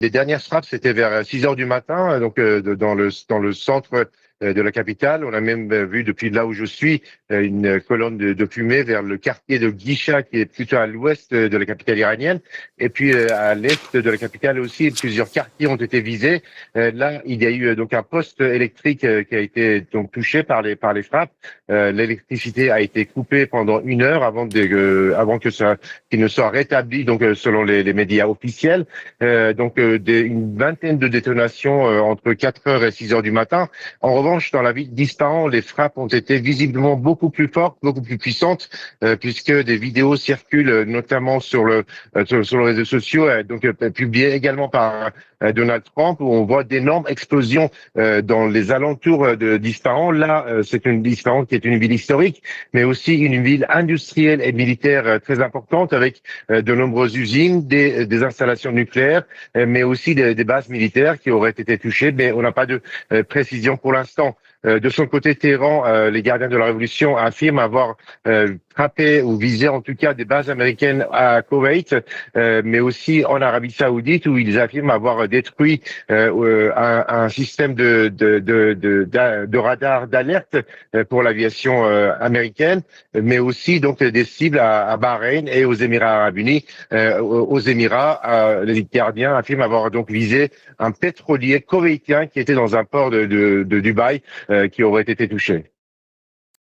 Les dernières frappes, c'était vers 6 heures du matin, donc dans le centre de la capitale. On a même vu depuis là où je suis une colonne de fumée vers le quartier de Guisha, qui est plutôt à l'ouest de la capitale iranienne. Et puis à l'est de la capitale aussi, plusieurs quartiers ont été visés. Là, il y a eu donc un poste électrique qui a été donc touché par les frappes. L'électricité a été coupée pendant 1 heure avant que ça qu'il ne soit rétabli, donc selon les médias officiels. Une vingtaine de détonations entre 4 heures et 6 heures du matin. En revanche, dans la ville d'Ispahan, les frappes ont été visiblement beaucoup plus fortes, beaucoup plus puissantes, puisque des vidéos circulent, notamment sur les réseaux sociaux, publiées également par Donald Trump, où on voit d'énormes explosions dans les alentours d'Ispahan. Là, Ispahan qui est une ville historique, mais aussi une ville industrielle et militaire très importante, avec de nombreuses usines, des installations nucléaires, mais aussi des bases militaires qui auraient été touchées, mais on n'a pas de précision pour l'instant. De son côté, Téhéran, les gardiens de la révolution affirment avoir frappé ou visé en tout cas des bases américaines à Koweït, mais aussi en Arabie Saoudite, où ils affirment avoir détruit un système de radar d'alerte pour l'aviation américaine, mais aussi donc des cibles à Bahreïn et aux Émirats arabes unis. Aux Émirats, les gardiens affirment avoir donc visé un pétrolier koweïtien qui était dans un port de Dubaï, qui aurait été touché.